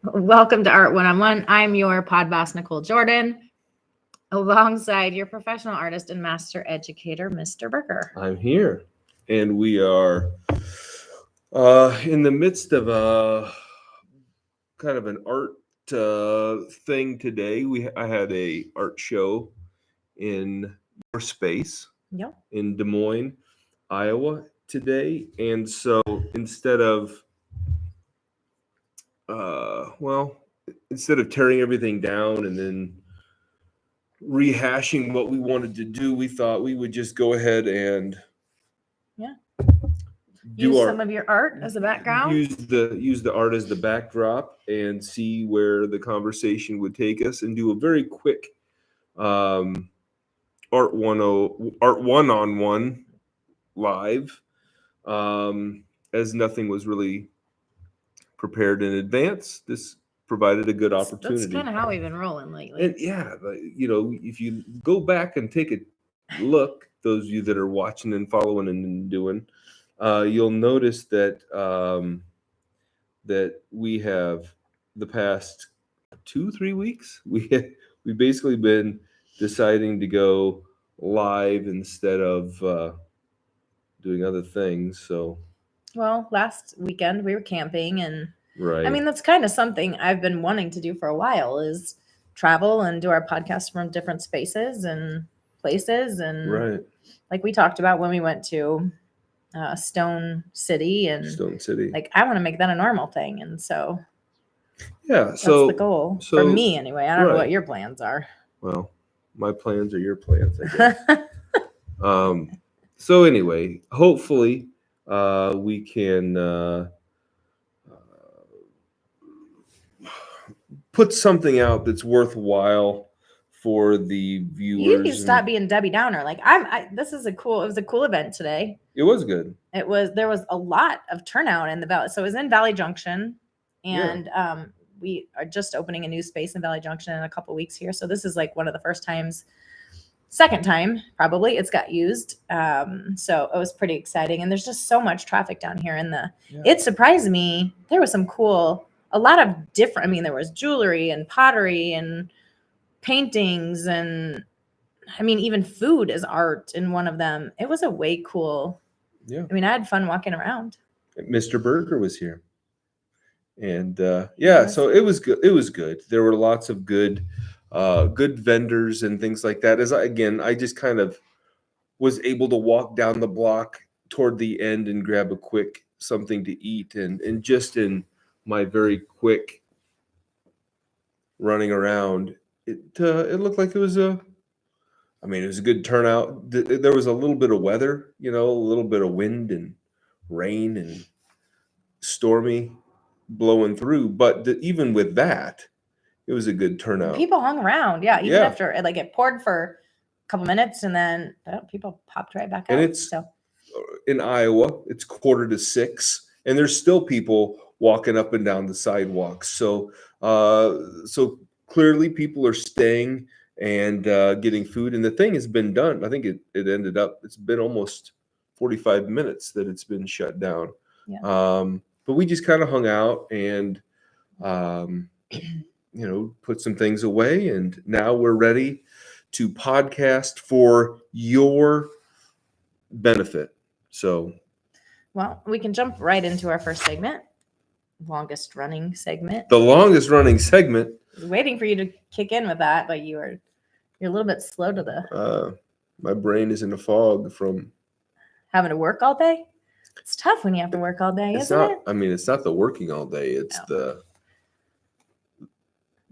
Welcome to Art One-on-One. I'm your pod boss, Nicole Jordan, alongside your professional artist and master educator, Mr. Burgher. I'm here, and we are in the midst of a kind of an art thing today. I had a art show in your space Yep. in Des Moines, Iowa today, and so instead of well, instead of tearing everything down and then rehashing what we wanted to do, we thought we would just go ahead and use some of your art as a background. Use the art as the backdrop and see where the conversation would take us, and do a very quick art one-on-one live, as nothing was really prepared in advance. This provided a good opportunity. That's kind of how we've been rolling lately. And if you go back and take a look, those of you that are watching and following and doing, you'll notice that that we have the past 2-3 weeks we've basically been deciding to go live instead of doing other things. So, well, last weekend we were camping, and right. I mean, that's kind of something I've been wanting to do for a while, is travel and do our podcast from different spaces and places. And Right. like we talked about when we went to Stone City, like I want to make that a normal thing. And so that's the goal for me anyway. I don't know what your plans are. Well, my plans are your plans, I guess. So anyway, hopefully we can put something out that's worthwhile for the viewers. You need to stop being Debbie Downer. Like it was a cool event today. It was good. There was a lot of turnout in the Valley. So it was in Valley Junction, and we are just opening a new space in Valley Junction in a couple weeks here. So this is like one of the second time probably it's got used. So it was pretty exciting, and there's just so much traffic down here it surprised me. There was a lot of different, I mean, there was jewelry and pottery and paintings, and I mean, even food is art in one of them. It was a way cool. Yeah. I mean, I had fun walking around. Mr. Burgher was here. And so it was good. It was good. There were lots of good vendors and things like that. I just kind of was able to walk down the block toward the end and grab a quick something to eat, and just in my very quick running around, it looked like it was a good turnout. There was a little bit of weather, a little bit of wind and rain and stormy blowing through, but even with that, it was a good turnout. People hung around, even after it poured for a couple minutes, and then people popped right back out. And it's in Iowa, it's 5:45, and there's still people walking up and down the sidewalks. So clearly people are staying and getting food, and the thing has been done. I think it's been almost 45 minutes that it's been shut down. Yeah. But we just kind of hung out and put some things away, and now we're ready to podcast for your benefit. So, well, we can jump right into our first segment. Longest running segment. The longest running segment. I was waiting for you to kick in with that, but you're a little bit slow to the. My brain is in a fog from having to work all day. It's tough when you have to work all day, isn't it? I mean, it's not the working all day. It's the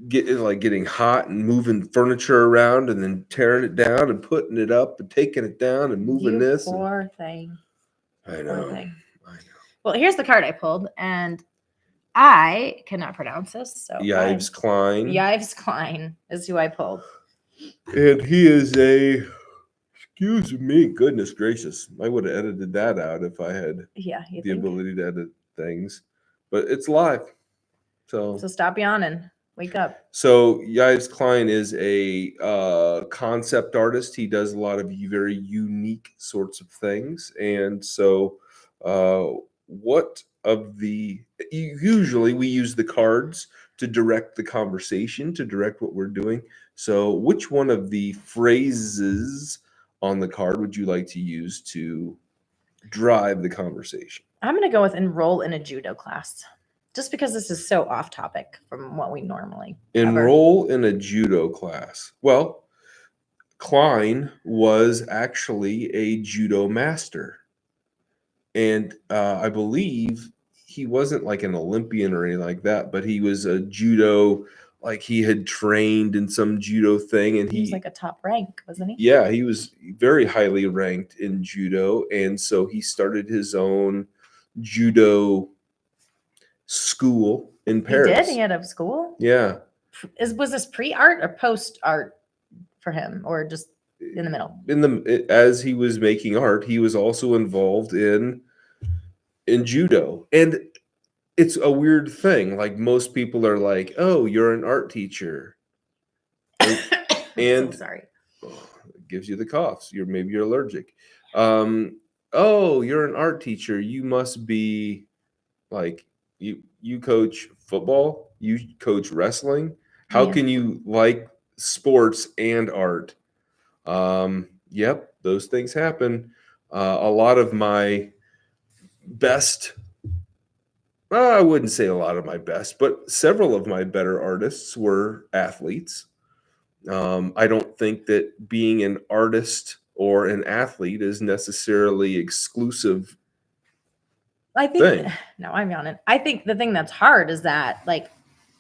getting hot and moving furniture around and then tearing it down and putting it up and taking it down and moving this. Poor thing. I know. I know. Well, here's the card I pulled, and I cannot pronounce this. So Yves Klein. Yves Klein is who I pulled. And he is excuse me, goodness gracious. I would have edited that out if I had the ability to edit things. But it's live. So stop yawning. Wake up. So Yves Klein is a concept artist. He does a lot of very unique sorts of things. And so usually we use the cards to direct the conversation, to direct what we're doing. So which one of the phrases on the card would you like to use to drive the conversation? I'm going to go with enroll in a judo class, just because this is so off topic from what we normally cover. Enroll in a judo class. Well, Klein was actually a judo master. And I believe he wasn't like an Olympian or anything like that, but he was a judo, like he had trained in some judo thing. And He was like a top rank, wasn't he? yeah, he was very highly ranked in judo. And so he started his own judo school in Paris. He did? He had a school? Yeah. Was this pre-art or post-art for him, or just in the middle? As he was making art, he was also involved in judo. And it's a weird thing. Like most people are like, "Oh, you're an art teacher." And so sorry. It gives you the coughs. Maybe you're allergic. Oh, you're an art teacher. You must be like you coach football, you coach wrestling. How can you like sports and art? Yep, those things happen. A lot of my best, I wouldn't say a lot of my best, but several of my better artists were athletes. I don't think that being an artist or an athlete is necessarily exclusive. I think I'm on it. I think the thing that's hard is that like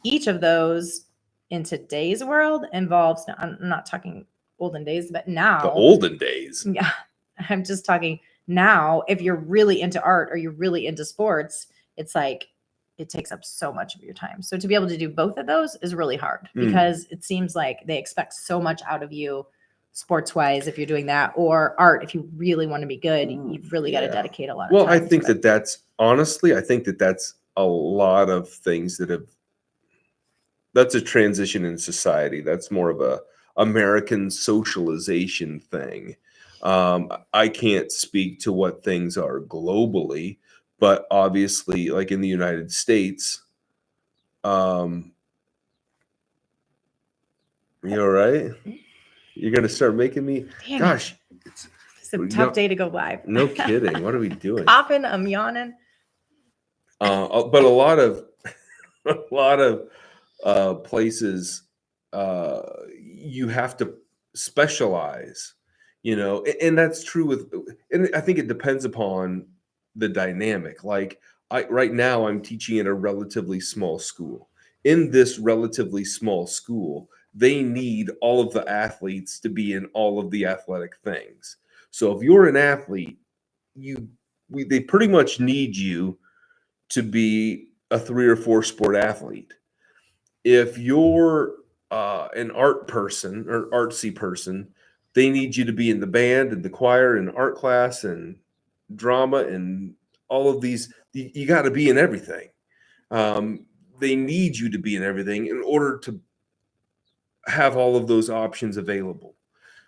each of those in today's world involves, I'm not talking olden days, but now. The olden days. Yeah. I'm just talking now. If you're really into art or you're really into sports, it's like it takes up so much of your time. So to be able to do both of those is really hard because it seems like they expect so much out of you sports wise if you're doing that, or art if you really want to be good. You've really got to dedicate a lot of time. Well, I think that's honestly, I think that's a lot of things that's a transition in society. That's more of a American socialization thing. I can't speak to what things are globally, but obviously, like in the United States, you all right? You're gonna start making me. Damn gosh, it's a tough day to go live. No kidding. What are we doing? Coughing, I'm yawning. But a lot of places, you have to specialize, and that's true and I think it depends upon the dynamic. Like right now I'm teaching in a relatively small school. In this relatively small school, they need all of the athletes to be in all of the athletic things. So if you're an athlete, they pretty much need you to be a 3 or 4 sport athlete. If you're an art person or artsy person, they need you to be in the band and the choir and art class and drama and all of these. You got to be in everything. They need you to be in everything in order to have all of those options available.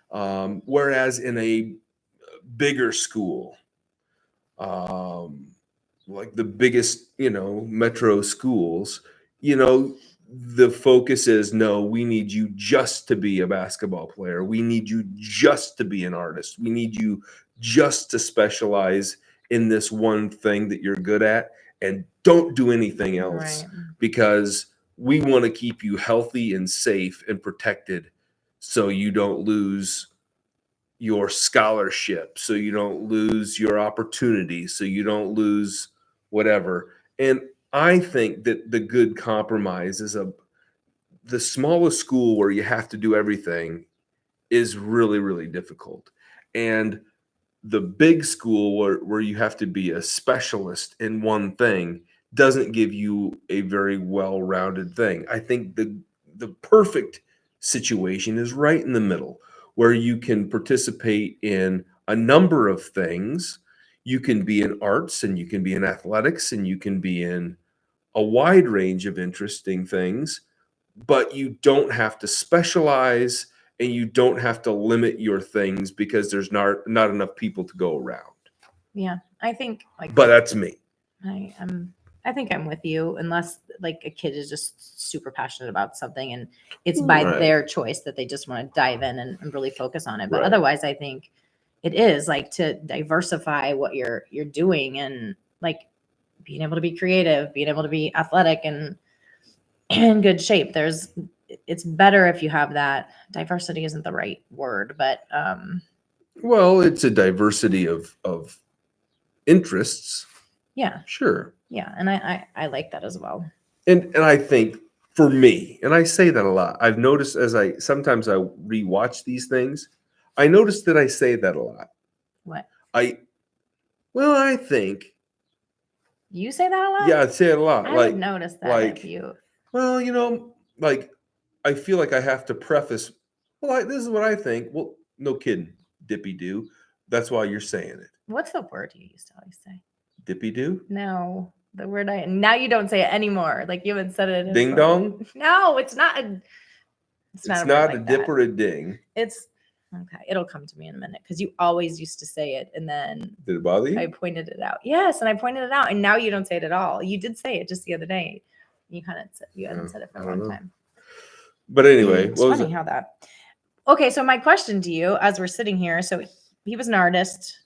Whereas in a bigger school, like the biggest, metro schools, the focus is, no, we need you just to be a basketball player. We need you just to be an artist. We need you just to specialize in this one thing that you're good at and don't do anything else, Right. because we want to keep you healthy and safe and protected so you don't lose your scholarship, so you don't lose your opportunity, so you don't lose whatever. And I think that the good compromise is the smallest school where you have to do everything is really, really difficult. And the big school where you have to be a specialist in one thing doesn't give you a very well-rounded thing. I think the perfect situation is right in the middle, where you can participate in a number of things. You can be in arts, and you can be in athletics, and you can be in a wide range of interesting things, but you don't have to specialize and you don't have to limit your things because there's not enough people to go around. Yeah, I think but that's me. I I think I'm with you, unless like a kid is just super passionate about something and it's by Right. their choice that they just want to dive in and really focus on it. But Right. otherwise, I think it is like to diversify what you're doing, and like being able to be creative, being able to be athletic and in good shape. It's better if you have that. Diversity isn't the right word, but Well, it's a diversity of interests. yeah, Sure. yeah, and I like that as well. And I think for me, and I say that a lot, I've noticed as I sometimes I rewatch these things, I notice that I say that a lot. What? I think, You say that a lot? yeah, I say it a lot. I like would notice that like if you. well, like I feel like I have to preface, this is what I think. Well, no kidding, dippy do. That's why you're saying it. What's the word you used to always say? Dippy do? No, the word now you don't say it anymore. Like you haven't said it. Ding dong? No, it's not. It's not a word like dip that. or a ding. It's okay. It'll come to me in a minute because you always used to say it, and then Did it bother you? I pointed it out. Yes, and I pointed it out, and now you don't say it at all. You did say it just the other day. You hadn't said it for a long time. But anyway, It's funny how that. Okay, so my question to you, as we're sitting here, so he was an artist,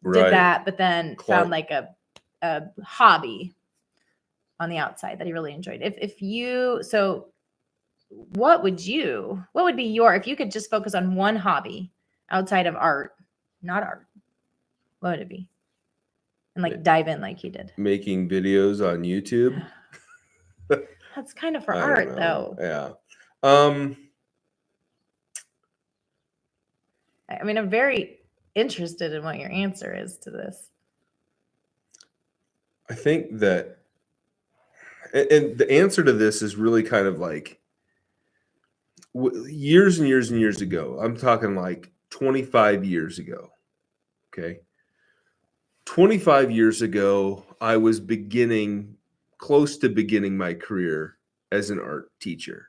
did that, but then found like a hobby on the outside that he really enjoyed. If what would be if you could just focus on one hobby outside of art, not art, what would it be? And like dive in like he did. Making videos on YouTube. That's kind of for art though. Yeah. I mean, I'm very interested in what your answer is to this. I think that, and the answer to this is really kind of like years and years and years ago. I'm talking like 25 years ago. Okay. 25 years ago, I was close to beginning my career as an art teacher.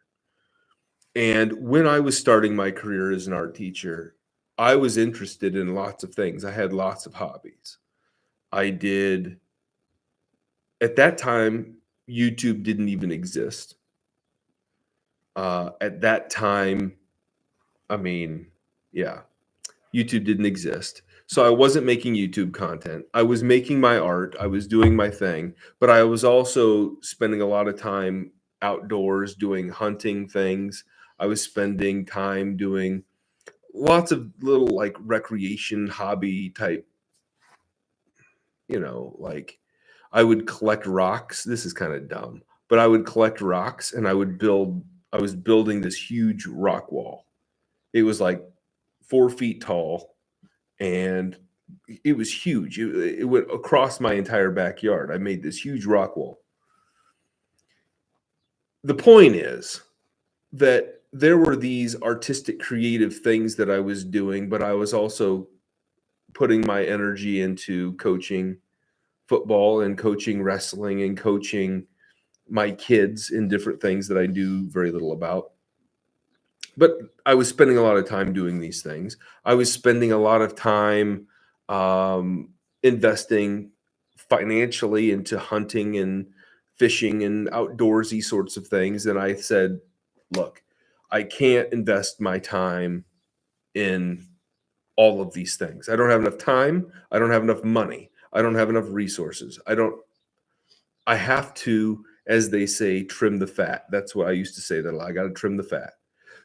And when I was starting my career as an art teacher, I was interested in lots of things. I had lots of hobbies. At that time, YouTube didn't even exist. At that time, YouTube didn't exist. So I wasn't making YouTube content. I was making my art. I was doing my thing, but I was also spending a lot of time outdoors doing hunting things. I was spending time doing lots of little like recreation hobby type, like I would collect rocks. This is kind of dumb, but I would collect rocks and I was building this huge rock wall. It was like 4 feet tall and it was huge. It went across my entire backyard. I made this huge rock wall. The point is that there were these artistic, creative things that I was doing, but I was also putting my energy into coaching football and coaching wrestling and coaching my kids in different things that I do very little about. But I was spending a lot of time doing these things. I was spending a lot of time investing financially into hunting and fishing and outdoorsy sorts of things. And I said, look, I can't invest my time in all of these things. I don't have enough time. I don't have enough money. I don't have enough resources. I have to, as they say, trim the fat. That's what I used to say that a lot. I got to trim the fat.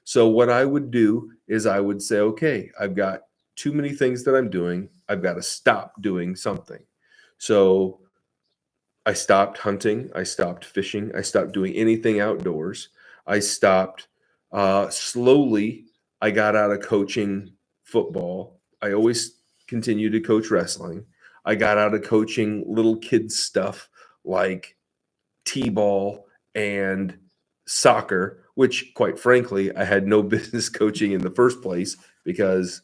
So what I would do is I would say, okay, I've got too many things that I'm doing. I've got to stop doing something. So I stopped hunting. I stopped fishing. I stopped doing anything outdoors. I stopped slowly. I got out of coaching football. I always continued to coach wrestling. I got out of coaching little kids stuff like t-ball and soccer, which quite frankly, I had no business coaching in the first place because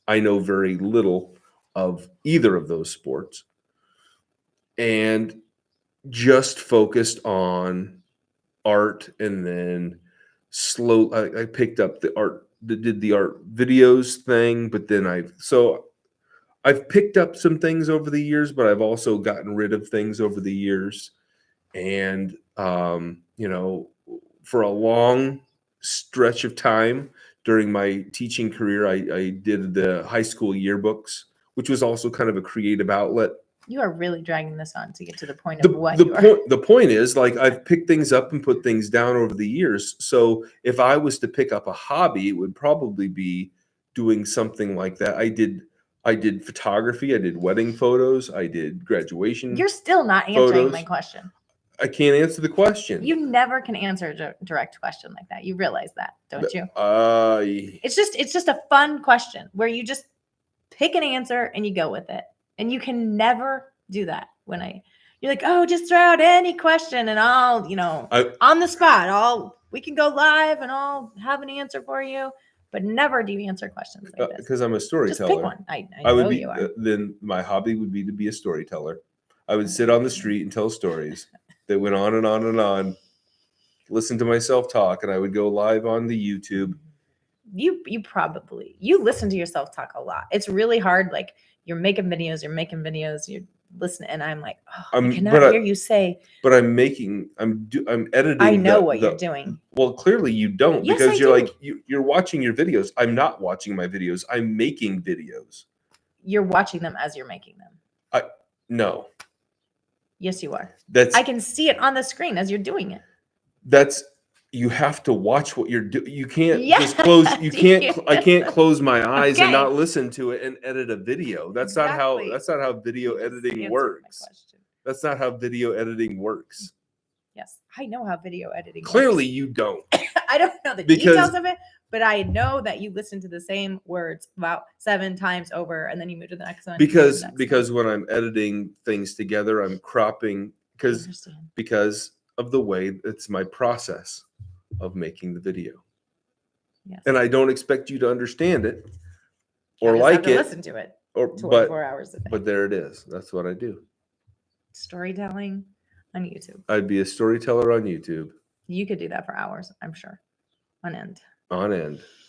I know very little of either of those sports. And just focused on art, and then I picked up the art, did the art videos thing, but then I've picked up some things over the years, but I've also gotten rid of things over the years. And, for a long stretch of time during my teaching career, I did the high school yearbooks, which was also kind of a creative outlet. You are really dragging this on to get to the point The, of what the you are. point the point is, like, I've picked things up and put things down over the years. So if I was to pick up a hobby, it would probably be doing something like that. I did photography, I did wedding photos, I did graduation. You're still not answering my photos. question. I can't answer the question. You never can answer a direct question like that. You realize that, don't you? It's just a fun question where you just pick an answer and you go with it. And you can never do that you're like, oh, just throw out any question and I'll, on the spot, we can go live and I'll have an answer for you. But never do you answer questions like this. Because I'm a storyteller. Just pick one. I I would know be, you are. then my hobby would be to be a storyteller. I would sit on the street and tell stories that went on and on and on. Listen to myself talk, and I would go live on the YouTube. You listen to yourself talk a lot. It's really hard. Like you're making videos, you're listening, and I'm like, oh, I cannot hear you say. But I'm editing. I know what you're doing. Well, clearly you don't, Yes, because I you're do. like you're watching your videos. I'm not watching my videos. I'm making videos. You're watching them as you're making them. No. Yes, you are. I can see it on the screen as you're doing it. You have to watch what you're doing. You can't just close. You can't. I can't close my eyes and not listen to it and edit a video. That's not how video editing works. That's not how video editing works. Yes, I know how video editing works. Clearly, you don't. I don't know the details of it, but I know that you listen to the same words about 7 times over, and then you move to the next one. Because when I'm editing things together, I'm cropping because of the way it's my process of making the video. Yes. And I don't expect you to understand it or listen to it 24 hours a day. But there it is. That's what I do. Storytelling on YouTube. I'd be a storyteller on YouTube. You could do that for hours, I'm sure. On end.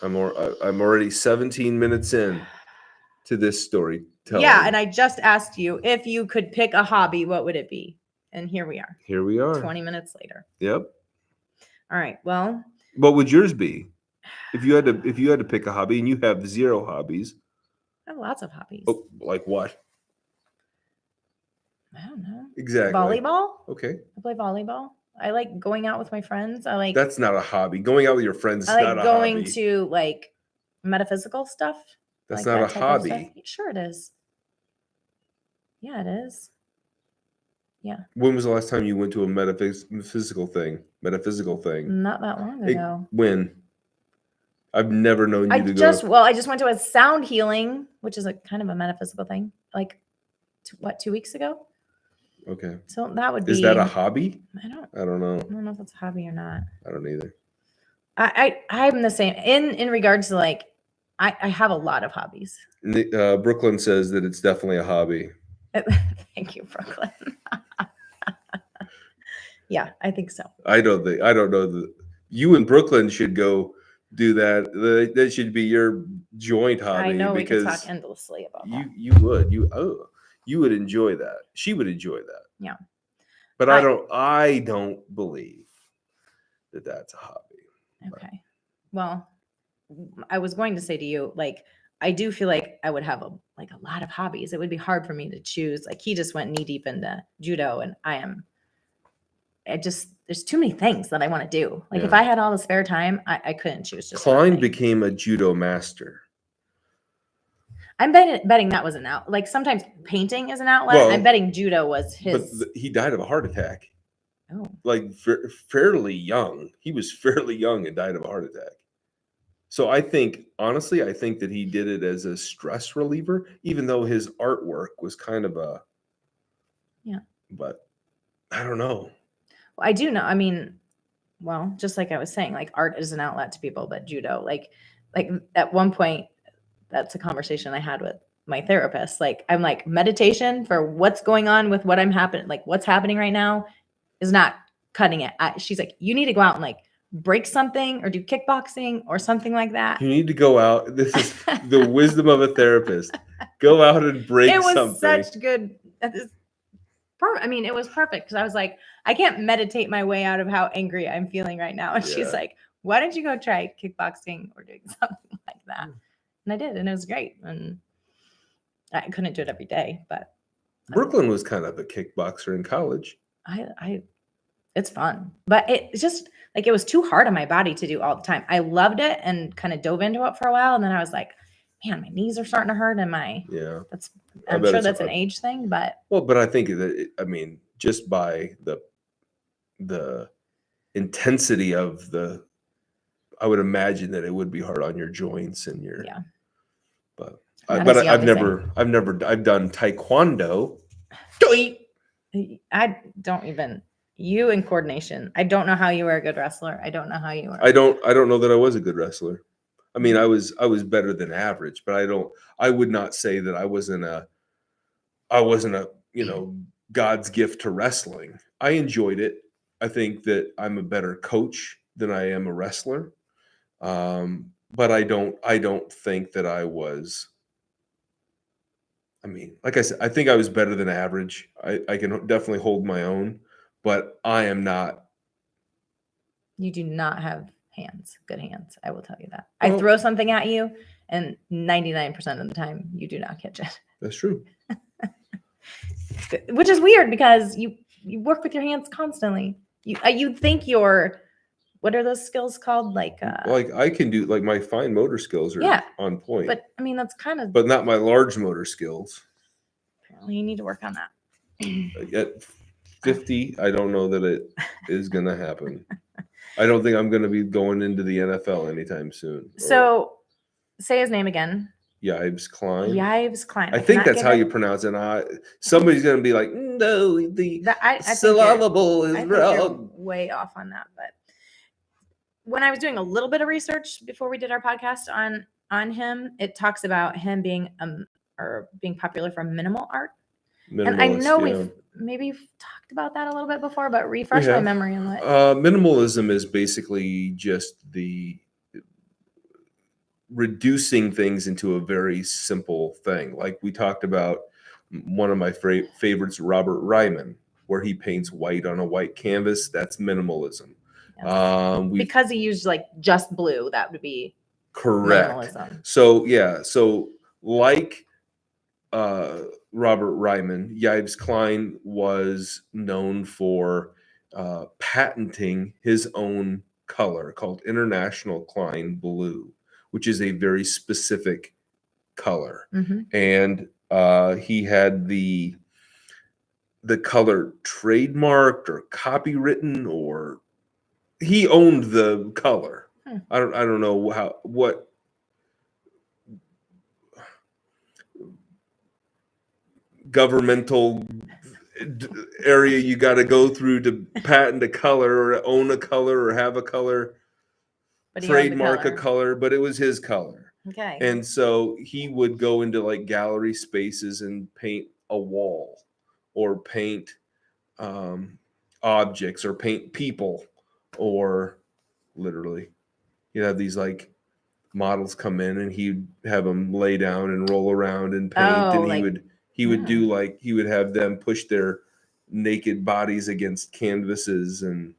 I'm already 17 minutes in to this storytelling. Yeah, and I just asked you if you could pick a hobby, what would it be? And here we are. 20 minutes later. Yep. All right. Well, what would yours be? If you had to pick a hobby, and you have 0 hobbies. I have lots of hobbies. Oh, like what? I don't know. Exactly. Volleyball? Okay. I play volleyball. I like going out with my friends. That's not a hobby. Going out with your friends is not a hobby. I like going to like metaphysical stuff. That's not a hobby. Sure it is. Yeah, it is. Yeah. When was the last time you went to a metaphysical thing? Not that long ago. When? I've never known you to go. I just went to a sound healing, which is a kind of a metaphysical thing. Like, 2 weeks ago? Okay. So that would be. Is that a hobby? I don't know. I don't know if that's a hobby or not. I don't either. I'm the same in regards to like, I have a lot of hobbies. Brooklyn says that it's definitely a hobby. Thank you, Brooklyn. Yeah, I think so. I don't know that you and Brooklyn should go do that. That should be your joint hobby. I know we could talk endlessly about that. You would enjoy that. She would enjoy that. Yeah. But I don't believe that that's a hobby. Okay. Well, I was going to say to you, like, I do feel like I would have a lot of hobbies. It would be hard for me to choose. Like, he just went knee deep into judo, and there's too many things that I want to do. Like, if I had all the spare time, I couldn't choose. Klein became a judo master. I'm betting that was an outlet. Like, sometimes painting is an outlet. Well, I'm betting judo was his. But he died of a heart attack. Oh. Like fairly young. He was fairly young and died of a heart attack. So honestly, I think that he did it as a stress reliever, even though his artwork was kind of a. Yeah. But I don't know. Well, I do know. I mean, well, just like I was saying, like, art is an outlet to people, but judo, like at one point, that's a conversation I had with my therapist. Like, I'm like, meditation for what's going on with what's happening right now is not cutting it. She's like, you need to go out and like break something or do kickboxing or something like that. You need to go out. This is the wisdom of a therapist. Go out and break something. It was such good. I mean, it was perfect because I was like, I can't meditate my way out of how angry I'm feeling right now. And she's Yeah. like, why don't you go try kickboxing or doing something like that? And I did, and it was great. And I couldn't do it every day, but Brooklyn was kind of a kickboxer in college. it's fun, but it's just like it was too hard on my body to do all the time. I loved it and kind of dove into it for a while, and then I was like, man, my knees are starting to hurt, and I'm sure that's an age thing, but I think that just by the intensity of I would imagine that it would be hard on your joints and your But I've done taekwondo. I don't even. You in coordination. I don't know how you were a good wrestler. I don't know how you were. I don't know that I was a good wrestler. I mean, I was better than average, but I would not say that I wasn't a God's gift to wrestling. I enjoyed it. I think that I'm a better coach than I am a wrestler. But I don't think that I was. I mean, like I said, I think I was better than average. I can definitely hold my own, but I am not. You do not have good hands. I will tell you that. I throw something at you, and 99% of the time, you do not catch it. That's true. Which is weird because you work with your hands constantly. You think what are those skills called? Like I can do, like, my fine motor skills are on point. But I mean, that's kind of. But not my large motor skills. Apparently, you need to work on that. At 50, I don't know that it is going to happen. I don't think I'm going to be going into the NFL anytime soon. So, say his name again. Yves Klein. Yves Klein. I think that's how you pronounce it. Somebody's going to be like, no, the syllable is wrong. Way off on that. But when I was doing a little bit of research before we did our podcast on him, it talks about him being being popular for minimal art. And I know we've maybe talked about that a little bit before, but refresh my memory on what. Minimalism is basically just the reducing things into a very simple thing. Like we talked about, one of my favorites, Robert Ryman, where he paints white on a white canvas. That's minimalism. Yes. Because he used like just blue, that would be correct. Minimalism. So like Robert Ryman, Yves Klein was known for patenting his own color called International Klein Blue, which is a very specific color. Mm-hmm. And he had the color trademarked or copywritten, or he owned the color. I don't know what governmental area you got to go through to patent a color or own a color or have a color, trademark a color, but it was his color. Okay. And so he would go into like gallery spaces and paint a wall or paint objects or paint people, or literally you'd have these like models come in and he'd have them lay down and roll around and paint, and he would do like, he would have them push their naked bodies against canvases, and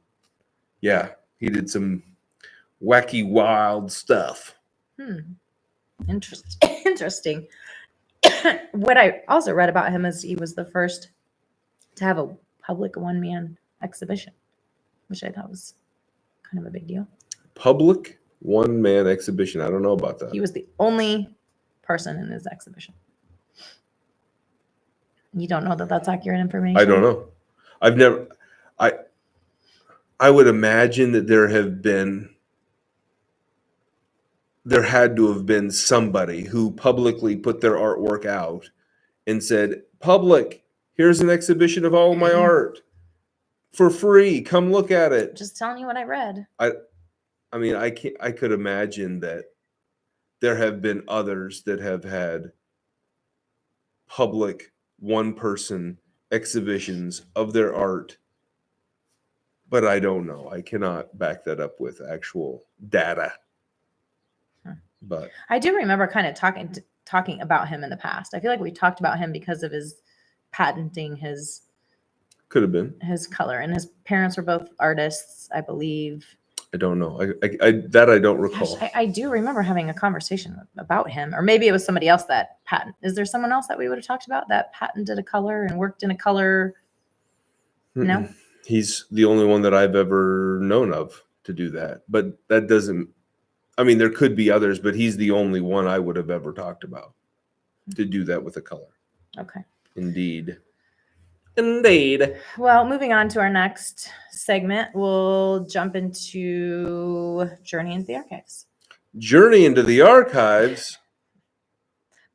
he did some wacky, wild stuff. Interesting. What I also read about him is he was the first to have a public one-man exhibition, which I thought was kind of a big deal. Public one-man exhibition. I don't know about that. He was the only person in his exhibition. You don't know that that's accurate information? I don't know. I've never. I would imagine that there had to have been somebody who publicly put their artwork out and said, "Public, here's an exhibition of all my art for free. Come look at it." Just telling you what I read. I mean, I could imagine that there have been others that have had public one-person exhibitions of their art, but I don't know. I cannot back that up with actual data. But I do remember kind of talking about him in the past. I feel like we talked about him because of his patenting his Could have been. his color. And his parents were both artists, I believe. I don't know. I don't recall. Gosh, I do remember having a conversation about him, or maybe it was somebody else that patent. Is there someone else that we would have talked about that patented a color and worked in a color? No, He's the only one that I've ever known of to do that. But that doesn't. I mean, there could be others, but he's the only one I would have ever talked about to do that with a color. Okay. Indeed. Well, moving on to our next segment, we'll jump into Journey into the Archives. Journey into the Archives.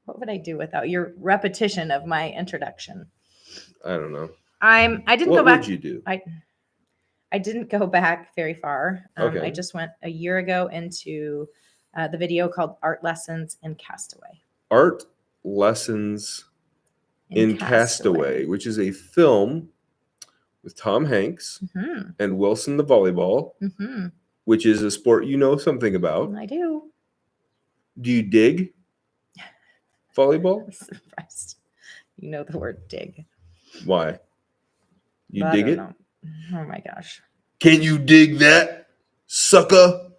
What would I do without your repetition of my introduction? I don't know. I didn't What go back. would you do? I didn't go back very far. Okay. I just went a year ago into the video called Art Lessons in Castaway. Art Lessons in Castaway, which is a film with Tom Hanks and Wilson the volleyball, which is a sport you know something about. I do. Do you dig volleyball? I'm surprised. You know the word dig. Why? You But dig I it? don't know. Oh my gosh. Can you dig that, sucker?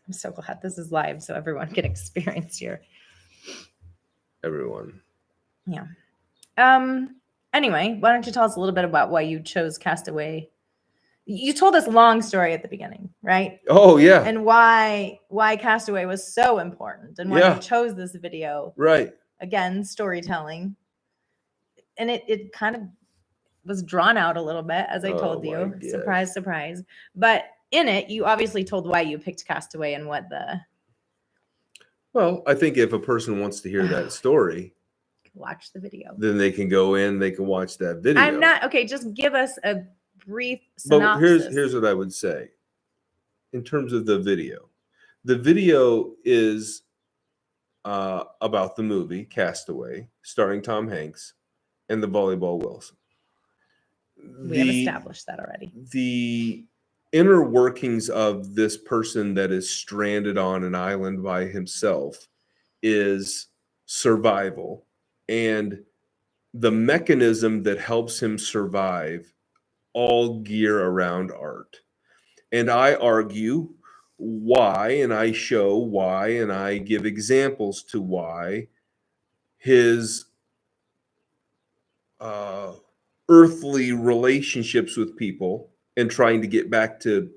I'm so glad this is live so everyone can experience your. Everyone. Yeah. Anyway, why don't you tell us a little bit about why you chose Castaway? You told us a long story at the beginning, right? Oh yeah. And why Castaway was so important and why you chose this video. Right. Again, storytelling. And it kind of was drawn out a little bit, as I told you. Surprise, surprise. But in it, you obviously told why you picked Castaway and what the. Well, I think if a person wants to hear that story, watch the video. Then they can go in, they can watch that video. I'm not okay. Just give us a brief synopsis. But here's what I would say. In terms of the video is about the movie Castaway, starring Tom Hanks and the volleyball Wilson. We have established that already. The inner workings of this person that is stranded on an island by himself is survival, and the mechanism that helps him survive all gear around art. And I argue why, and I show why, and I give examples to why his earthly relationships with people and trying to get back to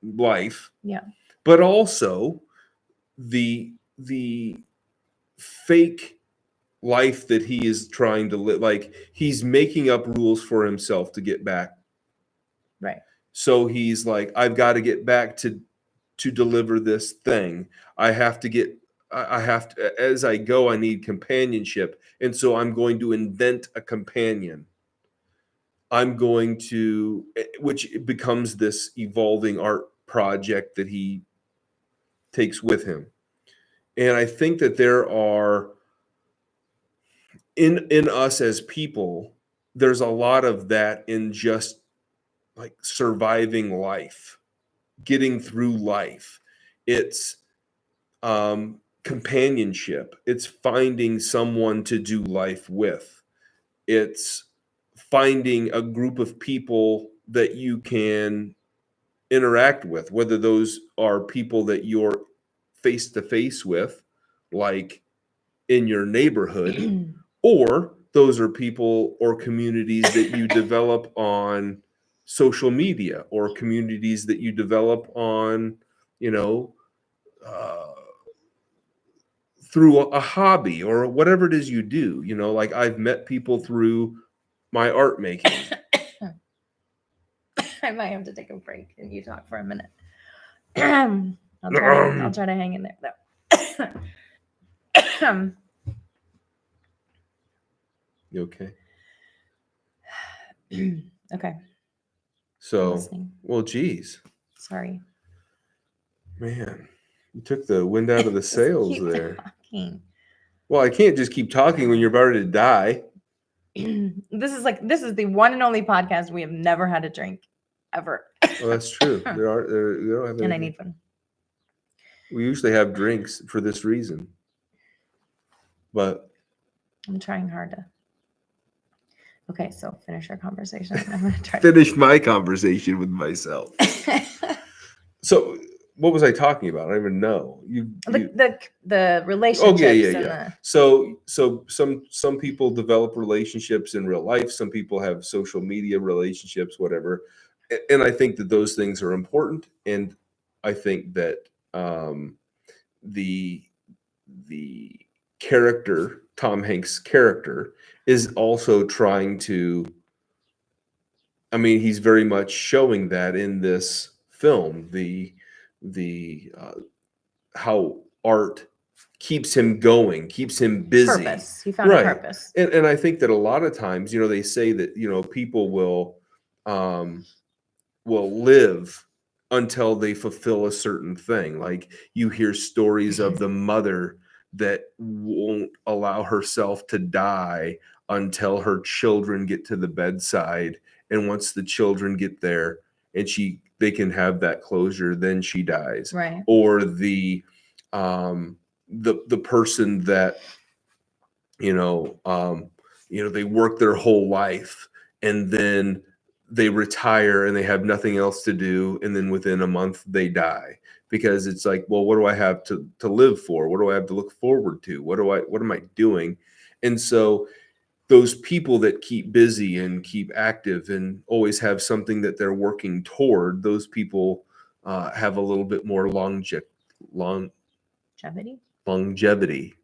life, but also the fake life that he is trying to live. Like, he's making up rules for himself to get back. Right. So he's like, I've got to get back to deliver this thing. I have to, as I go, I need companionship. And so I'm going to invent a companion. I'm going to, which becomes this evolving art project that he takes with him. And I think that there are, in us as people, there's a lot of that in just like surviving life, getting through life. It's companionship. It's finding someone to do life with. It's finding a group of people that you can interact with, whether those are people that you're face to face with, like in your neighborhood, or those are people or communities that you develop on social media, or communities that you develop on, through a hobby or whatever it is you do. Like, I've met people through my art making. I might have to take a break and you talk for a minute. I'll try to hang in there though. You okay? Okay. So, well, geez. Sorry. Man, you took the wind out of the sails there. Talking. Well, I can't just keep talking when you're about to die. This is the one and only podcast we have never had a drink ever. Well, that's true. They don't have and I need one. We usually have drinks for this reason. But I'm trying hard to Okay, so finish our conversation. I'm gonna try Finish my conversation with myself. So what was I talking about? I don't even know. the relationships. Oh yeah. And the So some people develop relationships in real life. Some people have social media relationships, whatever. And I think that those things are important. And I think that the the character, Tom Hanks' character, is also trying to. I mean, he's very much showing that in this film. The how art keeps him going, keeps him busy. purpose. He found a Right. purpose. And I think that a lot of times, they say that, people will live until they fulfill a certain thing. Like you hear stories of the mother that won't allow herself to die until her children get to the bedside. And once the children get there and they can have that closure, then she dies. Right. Or the person that they work their whole life and then they retire and they have nothing else to do, and then within a month they die, because it's like, well, what do I have to live for? What do I have to look forward to? What am I doing? And so those people that keep busy and keep active and always have something that they're working toward, those people have a little bit more longevity.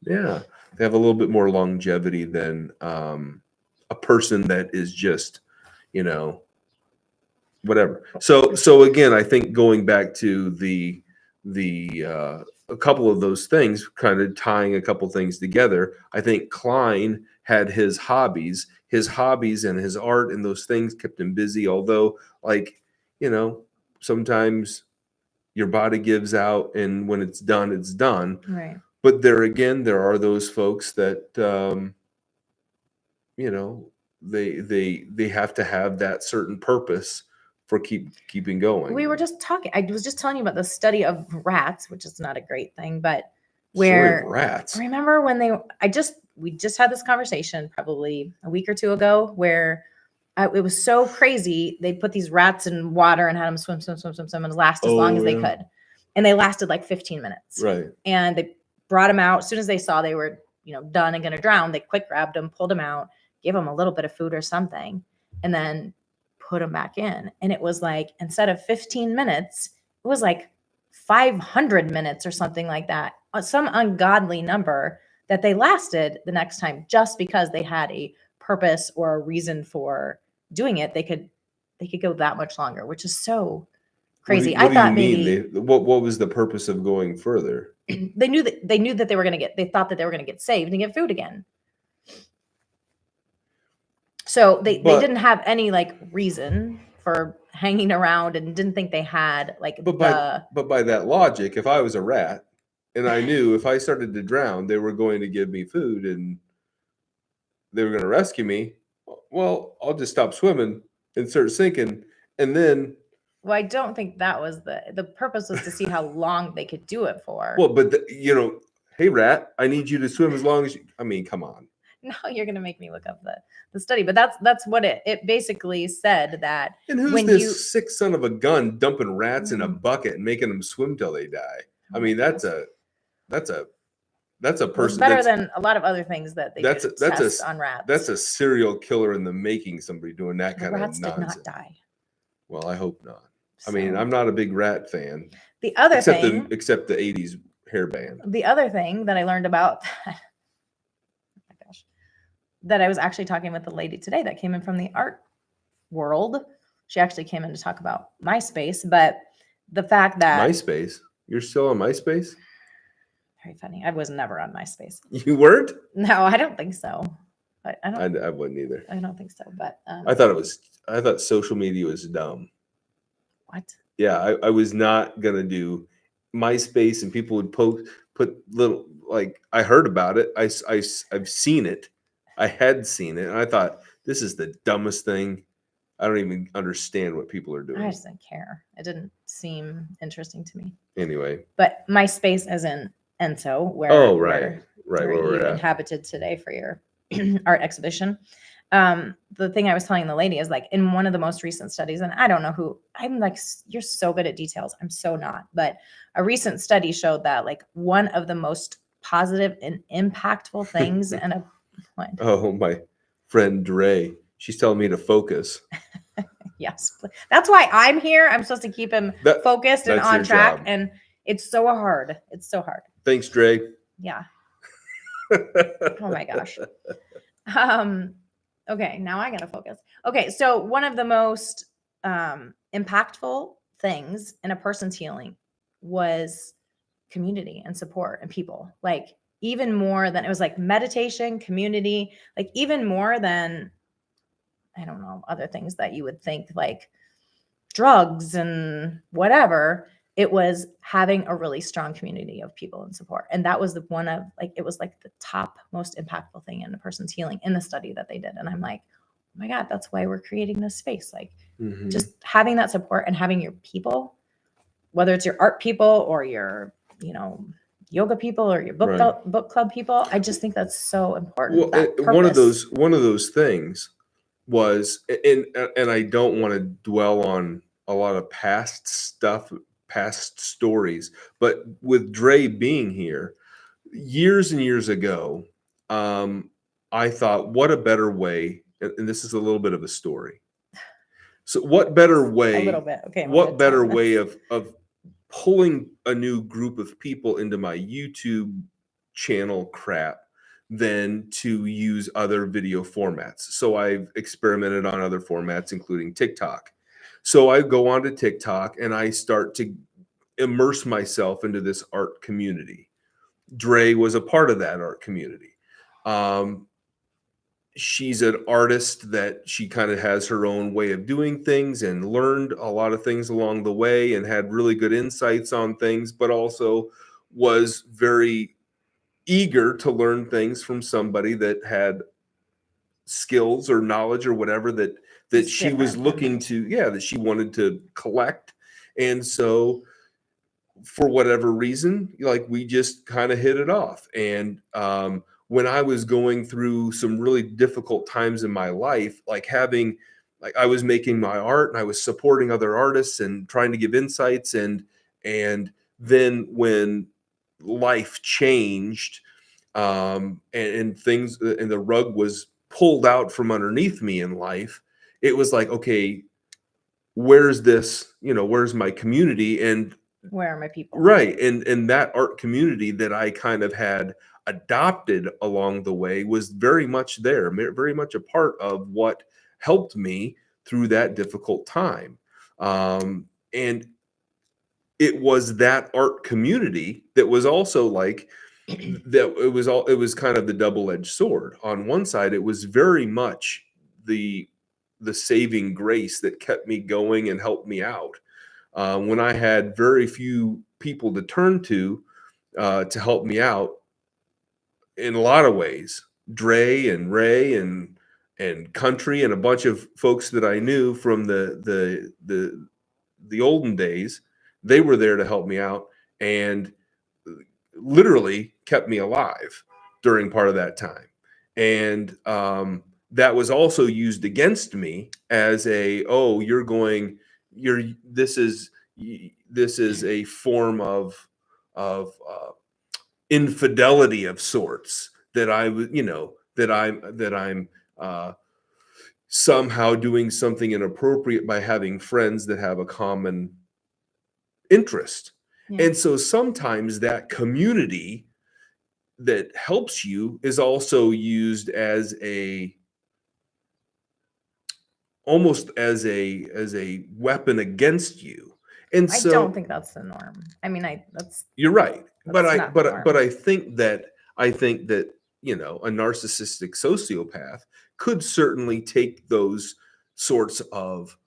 Yeah, they have a little bit more longevity than a person that is just, whatever. So again, I think going back to a couple of those things, kind of tying a couple things together. I think Klein had his hobbies and his art, and those things kept him busy. Although, like, sometimes your body gives out, and when it's done, it's done. Right. But there again, there are those folks that they have to have that certain purpose for keeping going. We were just talking. I was just telling you about the study of rats, which is not a great thing, but Story of rats. remember when we just had this conversation probably a week or two ago where it was so crazy. They put these rats in water and had them swim and last as long as they could. And they lasted like 15 minutes. Right. And they brought them out. As soon as they saw they were, done and going to drown, they quick grabbed them, pulled them out, gave them a little bit of food or something, and then put them back in. And it was like, instead of 15 minutes, it was like 500 minutes or something like that. Some ungodly number that they lasted the next time, just because they had a purpose or a reason for doing it. They could go that much longer, which is so crazy. What I thought do you maybe mean? What was the purpose of going further? they knew that they were going to they thought that they were going to get saved and get food again. So they didn't have any like reason for hanging around and didn't think they had like But by that logic, if I was a rat and I knew if I started to drown, they were going to give me food and they were going to rescue me, well, I'll just stop swimming and start sinking. And then, well, I don't think that was the purpose was to see how long they could do it for. well, but hey rat, I need you to swim as long as you, I mean, come on. No, you're going to make me look up the study, but that's what it basically said, that And who's this sick son of a gun dumping rats in a bucket and making them swim till they die? I mean, that's a person better than a lot of other things that they test on rats. That's a serial killer in the making. Somebody doing that kind of nonsense. Rats did not die. Well, I hope not. I mean, I'm not a big rat fan. The other except thing, except the 80s hair band. The other thing that I learned about, oh my gosh, that I was actually talking with the lady today that came in from the art world. She actually came in to talk about MySpace, but the fact that MySpace, you're still on MySpace? Very funny. I was never on MySpace. You weren't? No, I don't think so. I wouldn't either. I don't think so, but I thought social media was dumb. What? Yeah, I was not gonna do MySpace, and people would put little, like, I heard about it. I've seen it. I had seen it, and I thought, this is the dumbest thing. I don't even understand what people are doing. I just didn't care. It didn't seem interesting to me. Anyway. But MySpace as in Enso, where where you inhabited today for your art exhibition. the thing I was telling the lady is like in one of the most recent studies, and I don't know who, I'm like, you're so good at details. I'm so not. But a recent study showed that like one of the most positive and impactful things in a what? Oh, my friend Dre. She's telling me to focus. Yes. That's why I'm here. I'm supposed to keep him focused and That's on your track. job. And it's so hard. It's so hard. Thanks, Dre. Yeah. Oh my gosh. Okay, now I gotta focus. Okay, so one of the most impactful things in a person's healing was community and support and people. Like even more than, it was like meditation, community, like even more than, I don't know, other things that you would think like drugs and whatever. It was having a really strong community of people and support. And that was the one of like, it was like the top most impactful thing in a person's healing in the study that they did. And I'm like, oh my God, that's why we're creating this space. Like just having that support and having your people, whether it's your art people or your, yoga people or your book club people. I just think that's so important. Well, one of those things was, and I don't want to dwell on a lot of past stuff, past stories, but with Dre being here years and years ago, I thought, what a better way, and this is a little bit of a story. So what better way, a little bit. Okay. What better way of pulling a new group of people into my YouTube channel crap than to use other video formats. So I've experimented on other formats, including TikTok. So I go onto TikTok and I start to immerse myself into this art community. Dre was a part of that art community. She's an artist that she kind of has her own way of doing things and learned a lot of things along the way and had really good insights on things, but also was very eager to learn things from somebody that had skills or knowledge or whatever that she was looking to, that she wanted to collect. And so for whatever reason, like we just kind of hit it off. And when I was going through some really difficult times in my life, like I was making my art and I was supporting other artists and trying to give insights, and then when life changed, and things, and the rug was pulled out from underneath me in life, it was like, okay, where's my community, and where are my people? Right. And that art community that I kind of had adopted along the way was very much there, very much a part of what helped me through that difficult time. And it was that art community that was also like that. It was kind of the double-edged sword. On one side, it was very much the saving grace that kept me going and helped me out. When I had very few people to turn to help me out in a lot of ways, Dre and Ray and Country and a bunch of folks that I knew from the olden days, they were there to help me out and literally kept me alive during part of that time. And that was also used against me as this is a form of infidelity of sorts, that I'm somehow doing something inappropriate by having friends that have a common interest. And so sometimes that community that helps you is also used as almost as a weapon against you. And I don't think that's the norm. I mean, you're right. But I think that a narcissistic sociopath could certainly take those sorts of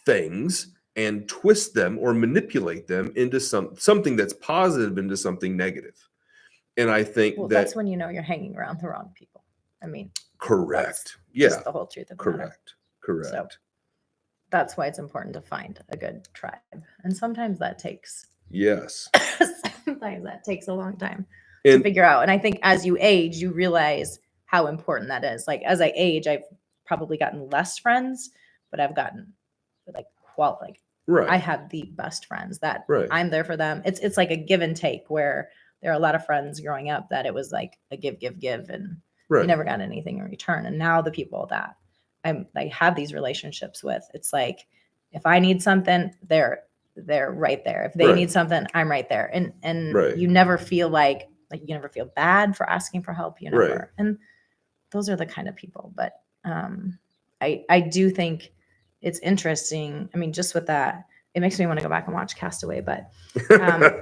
things and twist them or manipulate them into something that's positive into something negative. And I think that's when you're hanging around the wrong people. I mean, correct. Just the whole truth of the matter. Correct. So that's why it's important to find a good tribe. And sometimes that takes sometimes that takes a long time to figure out. And I think as you age, you realize how important that is. Like as I age, I've probably gotten less friends, but I've gotten like I Right. have the best friends that Right. I'm there for them. It's like a give and take, where there are a lot of friends growing up that it was like a give, and Right. you never got anything in return. And now the people that I have these relationships with, it's like, if I need something, they're right there. If they Right. need something, I'm right there. And Right. you never feel like you never feel bad for asking for help. You never. Right. And those are the kind of people. But I do think it's interesting. I mean, just with that, it makes me want to go back and watch Castaway. But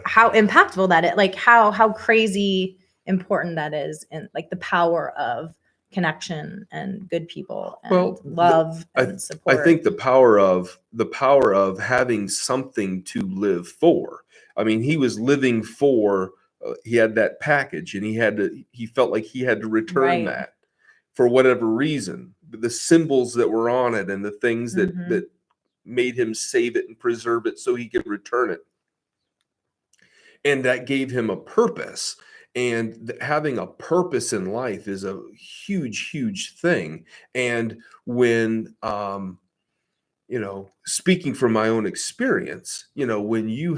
how impactful that it, like how crazy important that is, and like the power of connection and good people and love and support. I think the power of having something to live for. I mean, he was living for. He had that package, and he felt like he had to return that for whatever reason. The symbols that were on it and the things that made him save it and preserve it so he could return it. And that gave him a purpose. And having a purpose in life is a huge, huge thing. And when, speaking from my own experience, when you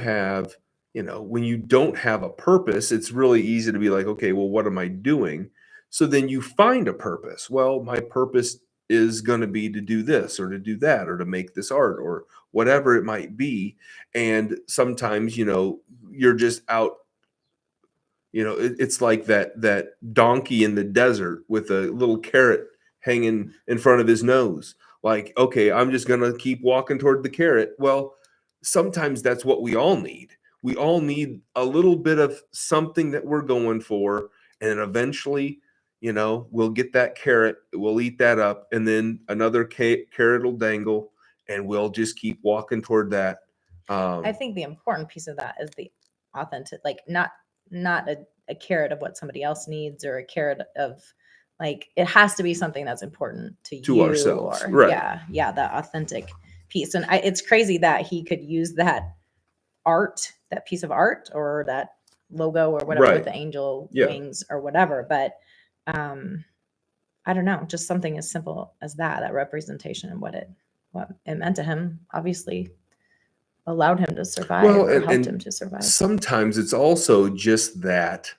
don't have a purpose, it's really easy to be like, okay, well, what am I doing? So then you find a purpose. Well, my purpose is going to be to do this or to do that or to make this art or whatever it might be. And sometimes, you're just out. It's like that donkey in the desert with a little carrot hanging in front of his nose. Like, okay, I'm just going to keep walking toward the carrot. Well, sometimes that's what we all need. We all need a little bit of something that we're going for. And eventually, we'll get that carrot, we'll eat that up, and then another carrot will dangle, and we'll just keep walking toward that. I think the important piece of that is the authentic, like not a carrot of what somebody else needs, or a carrot of, like, it has to be something that's important to you ourselves, or right? Yeah, that authentic piece. And it's crazy that he could use that piece of art, or that logo or whatever, with the angel wings or whatever. But I don't know, just something as simple as that representation and what it meant to him, obviously allowed him to survive, or helped him to survive. Sometimes it's also just that,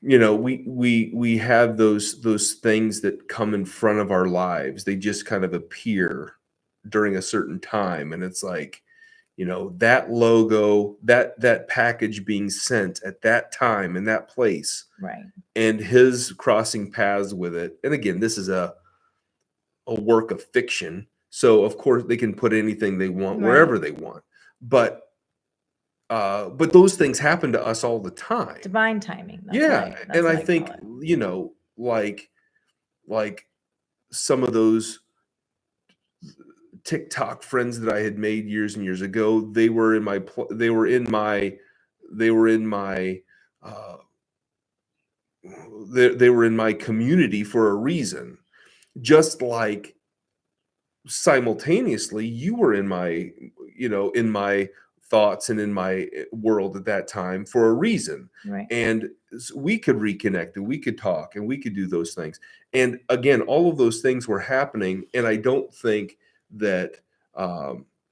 we have those things that come in front of our lives. They just kind of appear during a certain time, and it's like, that logo, that package being sent at that time in that place, right? And his crossing paths with it. And again, this is a work of fiction, so of course they can put anything they want wherever they want. But those things happen to us all the time. Divine timing. That's and I think, like some of those TikTok friends that I had made years and years ago, they were in my community for a reason. Just like simultaneously you were in my thoughts and in my world at that time for a reason. Right. And we could reconnect, and we could talk, and we could do those things. And again, all of those things were happening. And I don't think that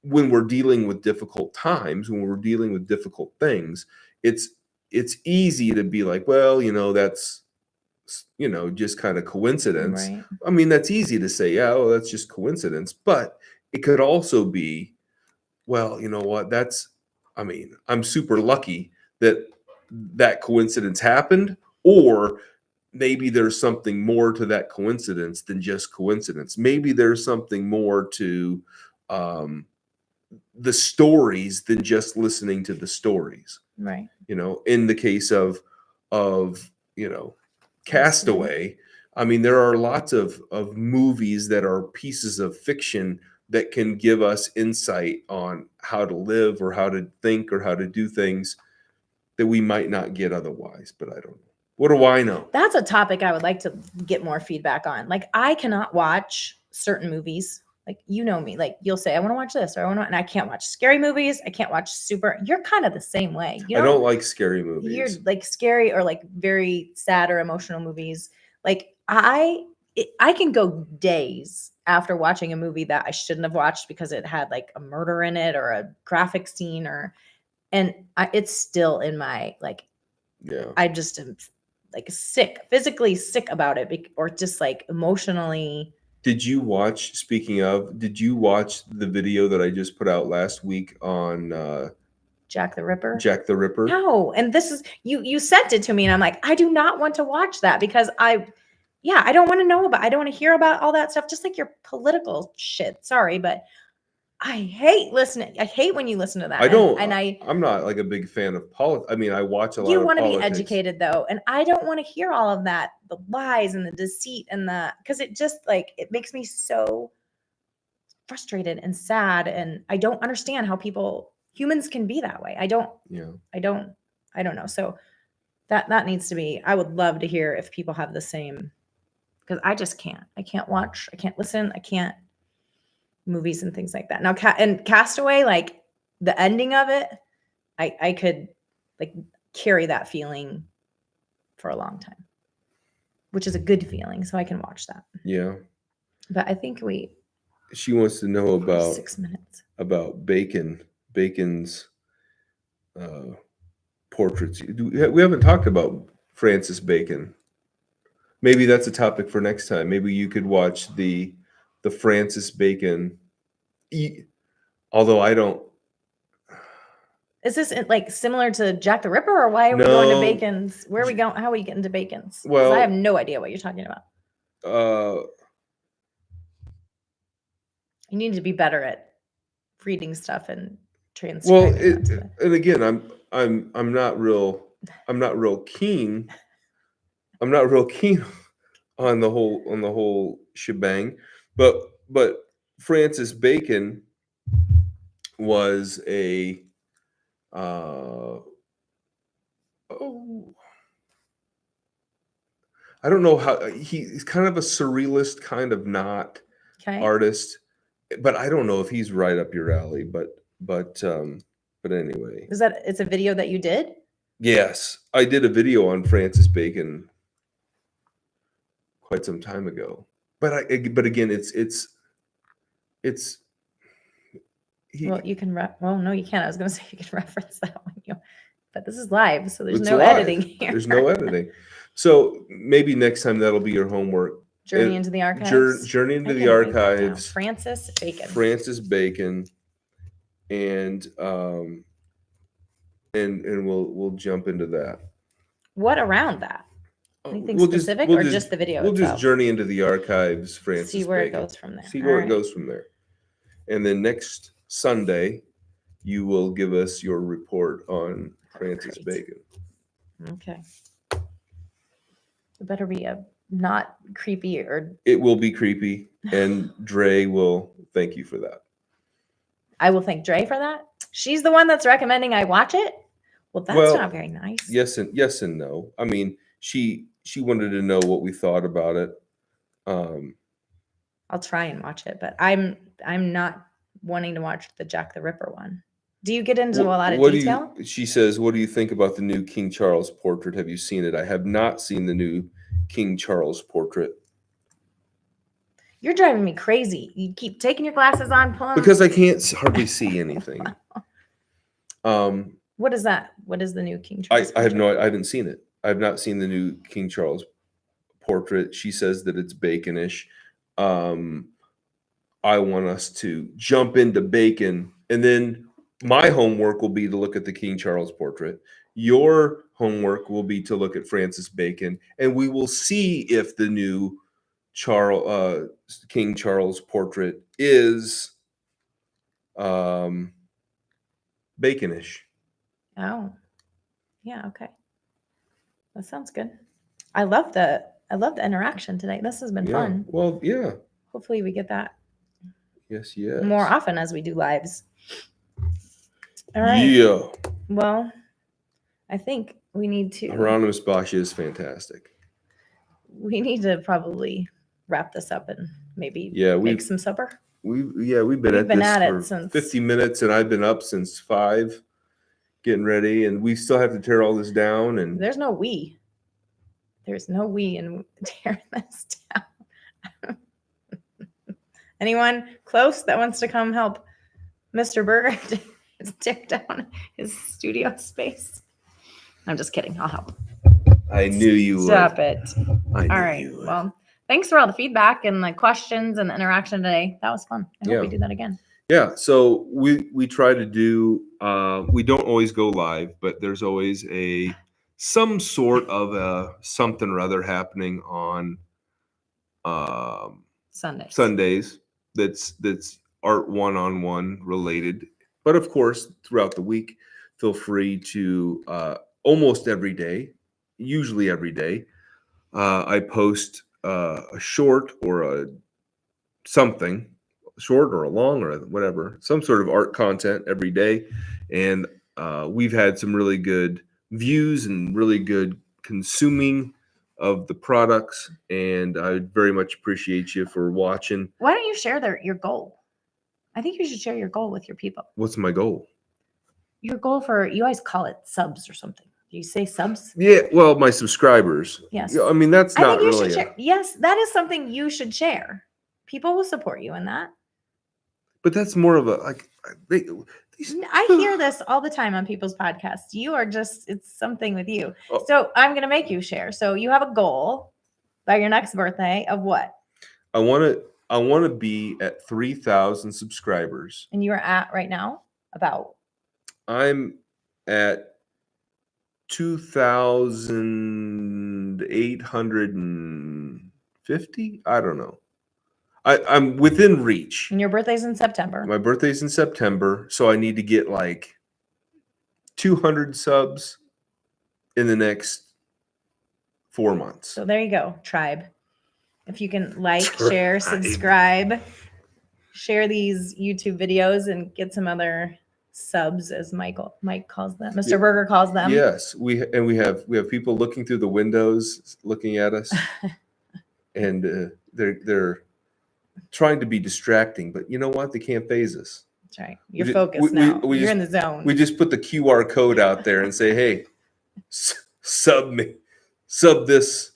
when we're dealing with difficult times, when we're dealing with difficult things, it's easy to be like, well, that's just kind of coincidence. Right. I mean, that's easy to say, yeah, oh, that's just coincidence. But it could also be, well, you know what? I'm super lucky that coincidence happened, or maybe there's something more to that coincidence than just coincidence. Maybe there's something more to the stories than just listening to the stories. Right. In the case of Castaway, I mean, there are lots of movies that are pieces of fiction that can give us insight on how to live or how to think or how to do things that we might not get otherwise. But I don't know. What do I know? That's a topic I would like to get more feedback on. Like, I cannot watch certain movies. Like, me, like, you'll say, I want to watch this, or and I can't watch scary movies. I can't watch you're kind of the same way. I don't like scary movies. You're like scary or like very sad or emotional movies. Like, I can go days after watching a movie that I shouldn't have watched because it had like a murder in it or a graphic scene and it's still in my like Yeah. I just am like physically sick about it or just like emotionally. Did you watch, speaking of, did you watch the video that I just put out last week on Jack the Ripper? Jack the Ripper? No, and this is you sent it to me and I'm like, I do not want to watch that because I don't want to know about, I don't want to hear about all that stuff, just like your political shit. Sorry, but I hate listening. I hate when you listen to that. I don't, and I'm not like a big fan of politics. I mean, I watch a lot you of want to be politics. educated though, and I don't want to hear all of that, the lies and the deceit and because it just like it makes me so frustrated and sad, and I don't understand how humans can be that way. I don't know. So that needs to be. I would love to hear if people have the same, because I just can't. I can't watch. I can't listen. I can't movies and things like that. Now, and Castaway, like the ending of it, I could like carry that feeling for a long time, which is a good feeling. So I can watch that. Yeah. But I think she wants to know about 6 minutes about Bacon's portraits. We haven't talked about Francis Bacon. Maybe that's a topic for next time. Maybe you could watch the Francis Bacon. Although I don't. Is this like similar to Jack the Ripper, or why are we going to Bacon's? Where are we going? How are we getting to Bacon's? Well, I have no idea what you're talking about. You need to be better at reading stuff and transcribing. Well, and again, I'm not real keen. I'm not real keen on the whole shebang, but Francis Bacon was a I don't know how he's kind of a surrealist kind of artist, but I don't know if he's right up your alley. But anyway, it's a video that you did? Yes, I did a video on Francis Bacon quite some time ago. But again, it's. Well, you can. Well, no, you can't. I was going to say you can reference that one, but this is live, so there's no editing here. There's no editing. So maybe next time that'll be your homework. Journey into the archives. Journey into the archives. Francis Bacon. Francis Bacon, and we'll jump into that. What around that? Anything specific, or just the video? We'll just journey into the archives, Francis. See where Bacon. It goes from there. See where it goes from there, and then next Sunday, you will give us your report on Francis Bacon. Okay. It better be a not creepy or. It will be creepy, and Dre will thank you for that. I will thank Dre for that. She's the one that's recommending I watch it. Well, that's not very nice. Yes and no. I mean, she wanted to know what we thought about it. I'll try and watch it, but I'm not wanting to watch the Jack the Ripper one. Do you get into a lot of detail? She says, "What do you think about the new King Charles portrait? Have you seen it?" I have not seen the new King Charles portrait. You're driving me crazy. You keep taking your glasses on, pulling. Because I can't hardly see anything. What is that? What is the new King Charles? I haven't seen it. I have not seen the new King Charles portrait. She says that it's Baconish. I want us to jump into Bacon, and then my homework will be to look at the King Charles portrait. Your homework will be to look at Francis Bacon, and we will see if the new King Charles portrait is Baconish. Oh, yeah. Okay, that sounds good. I love the interaction today. This has been fun. Well, yeah. Hopefully, we get that. Yes. More often as we do lives. All right. Yeah. Well, I think we need to. Hieronymus Bosch is fantastic. We need to probably wrap this up and maybe make some supper. We've been at it since 50 minutes, and I've been up since 5, getting ready, and we still have to tear all this down. And there's no we. There's no we in tearing this down. Anyone close that wants to come help Mr. Burgher tear down his studio space? I'm just kidding. I'll help. I knew you would. Stop it. I knew All right. you would. Well, thanks for all the feedback and the questions and the interaction today. That was fun. I hope we do that again. Yeah. So we try to do. We don't always go live, but there's always some sort of something or other happening on Sundays. That's art one-on-one related. But of course, throughout the week, feel free to almost every day, usually every day, I post a short or a something, short or a long or whatever, some sort of art content every day. And we've had some really good views and really good consuming of the products. And I very much appreciate you for watching. Why don't you share your goal? I think you should share your goal with your people. What's my goal? Your goal you always call it subs or something. Do you say subs? Yeah, well, my subscribers. Yes. I mean, that's not really. Yes, that is something you should share. People will support you in that. But that's more of a I hear this all the time on people's podcasts. It's something with you. Oh. So I'm going to make you share. So you have a goal by your next birthday of what? I want to be at 3,000 subscribers. And you are at right now about? I'm at 2,850. I don't know. I'm within reach. And your birthday's in September. My birthday's in September, so I need to get like 200 subs in the next 4 months. So there you go, tribe. If you can share, subscribe, share these YouTube videos and get some other subs, as Mike calls them. Mr. Burgher calls them. Yes, we have people looking through the windows, looking at us, and they're trying to be distracting, but you know what? They can't phase us. That's right. You're focused now. You're in the zone. We just put the QR code out there and say, "Hey, sub this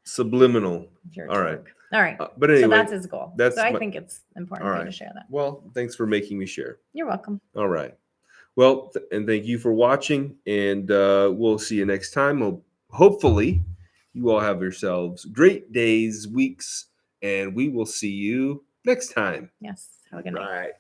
subliminal." All right. But anyway, so that's his goal. I think it's important for you to share that. Well, thanks for making me share. You're welcome. All right. Well, and thank you for watching, and we'll see you next time. Hopefully, you all have yourselves great days, weeks, and we will see you next time. Yes. Have a good night. All right.